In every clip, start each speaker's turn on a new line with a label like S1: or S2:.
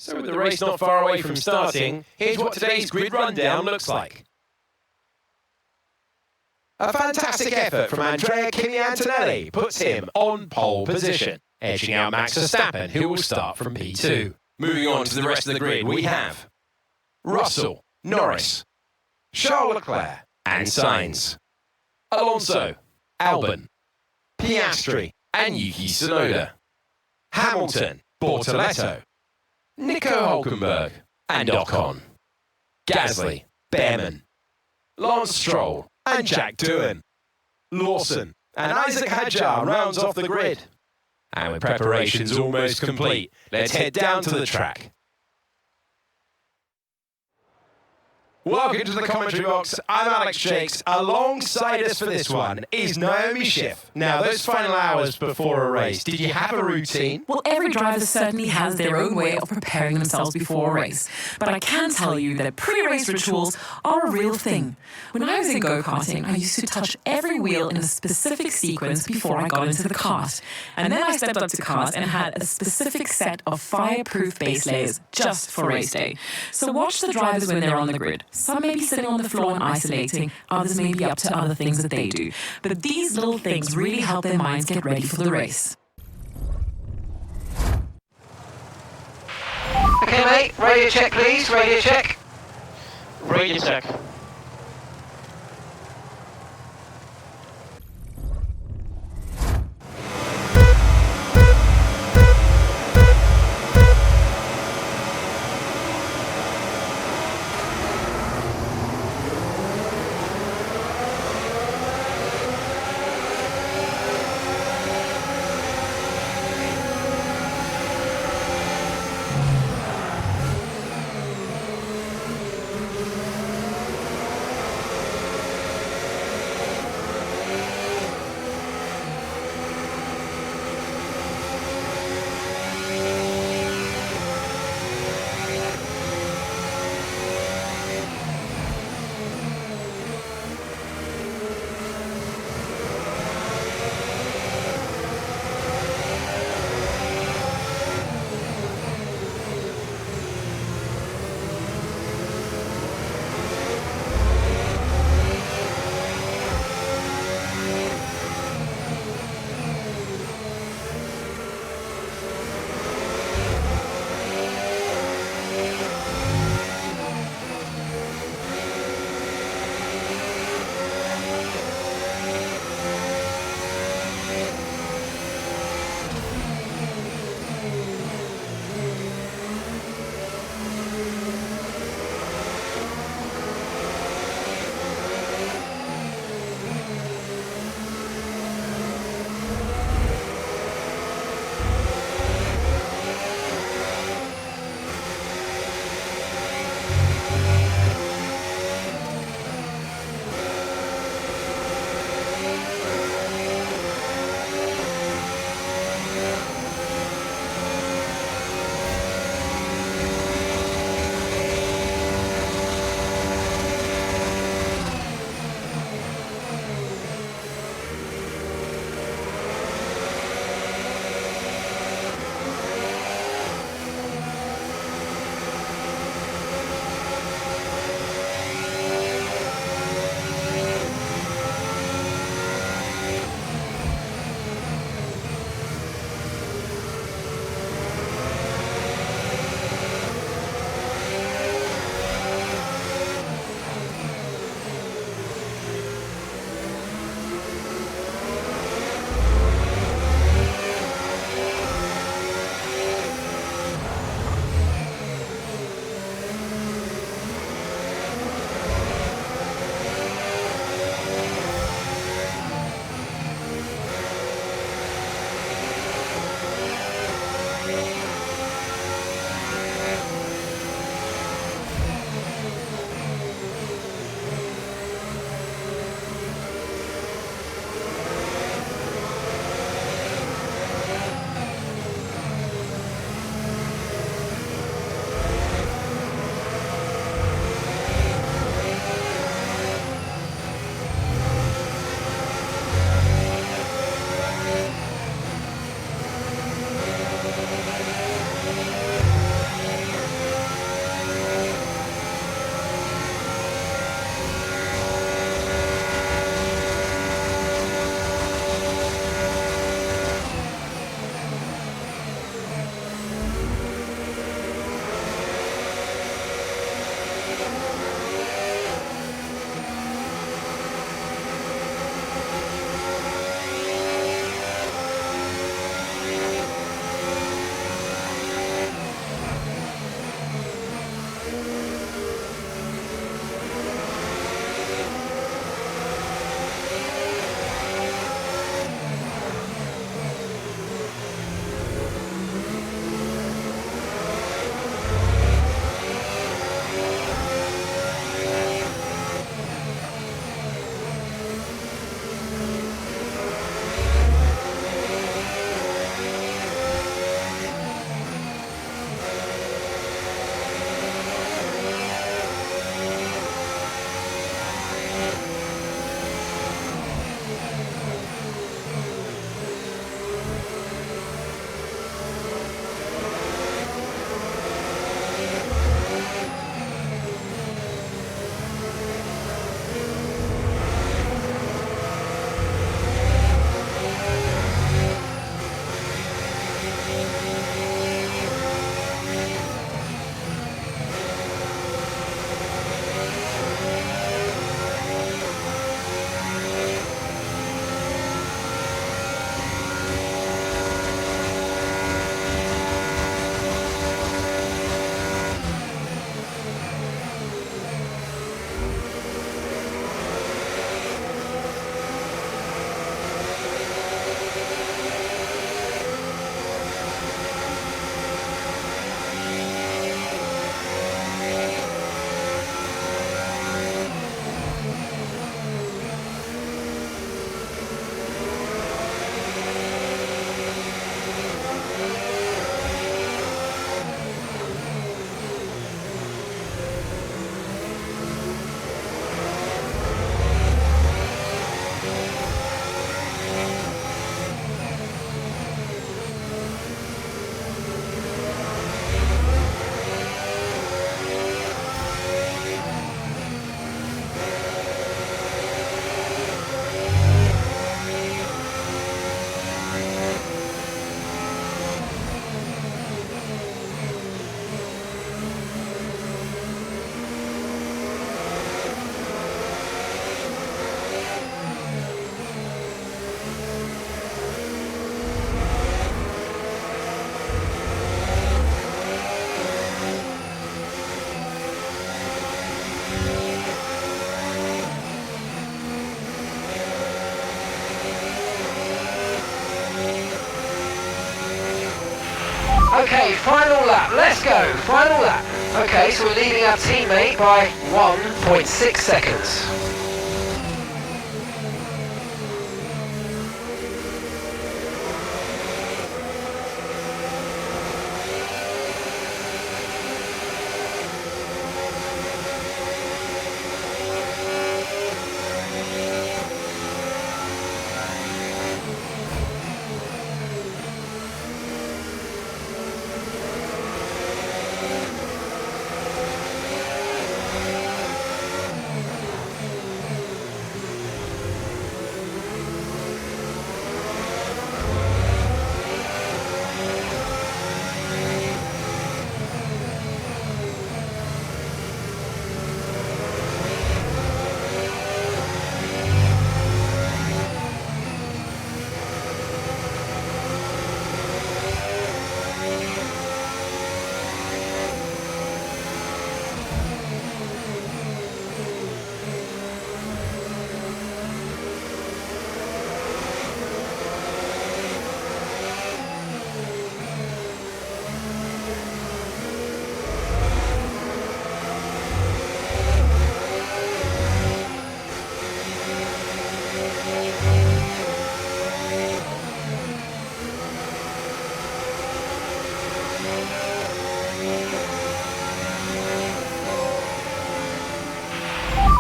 S1: So with the race not far away from starting, here's what today's grid rundown looks like. A fantastic effort from Andrea Kimi Antonelli puts him on pole position, edging out Max Verstappen, who will start from P2. Moving on to the rest of the grid, we have Russell, Norris, Charles Leclerc and Sainz, Alonso, Albon, Piastri and Yuki Tsunoda, Hamilton, Bortoletto, Nico Hülkenberg and Ocon, Gasly, Behrman, Lance Stroll and Jack Doohan, Lawson and Isaac Hadjar rounds off the grid. And with preparations almost complete, let's head down to the track. Welcome to the commentary box. I'm Alex Jakes. Alongside us for this one is Naomi Schiff. Now, those final hours before a race, did you have a routine?
S2: Well, every driver certainly has their own way of preparing themselves before a race. But I can tell you that pre-race rituals are a real thing. When I was in go-karting, I used to touch every wheel in a specific sequence before I got into the kart. And then I stepped up to kart and had a specific set of fireproof base layers just for race day. So watch the drivers when they're on the grid. Some may be sitting on the floor and isolating, others may be up to other things that they do. But these little things really help their minds get ready for the race.
S3: Okay, mate, radio check, please. Radio check.
S4: Radio check.
S3: final lap, let's go, final lap. Okay, so we're leading our teammate by 1.6 seconds.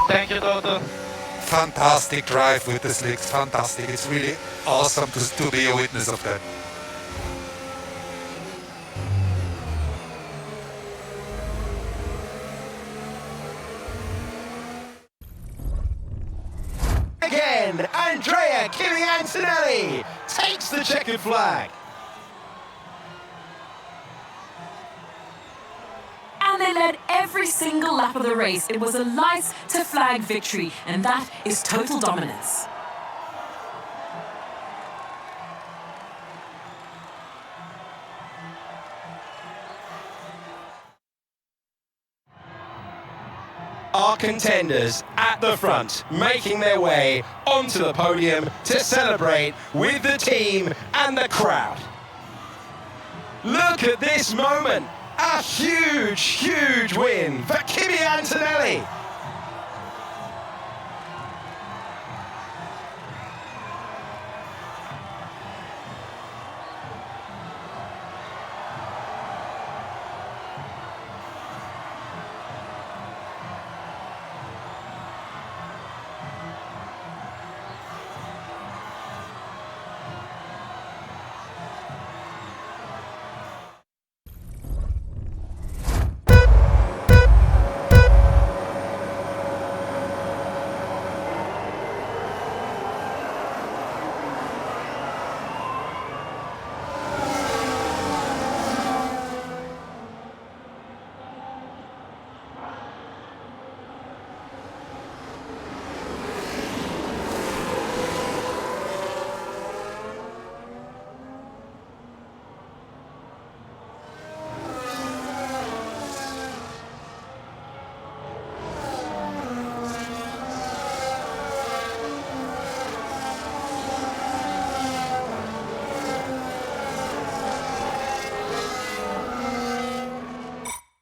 S4: Thank you, Toto.
S5: Fantastic drive with the slicks, fantastic. It's really awesome to be a witness of that.
S1: Again, Andrea Kimi Antonelli takes the checkered flag.
S2: And they led every single lap of the race. It was a lights to flag victory, and that is total dominance.
S1: Our contenders at the front, making their way onto the podium to celebrate with the team and the crowd. Look at this moment. A huge, huge win for Kimi Antonelli.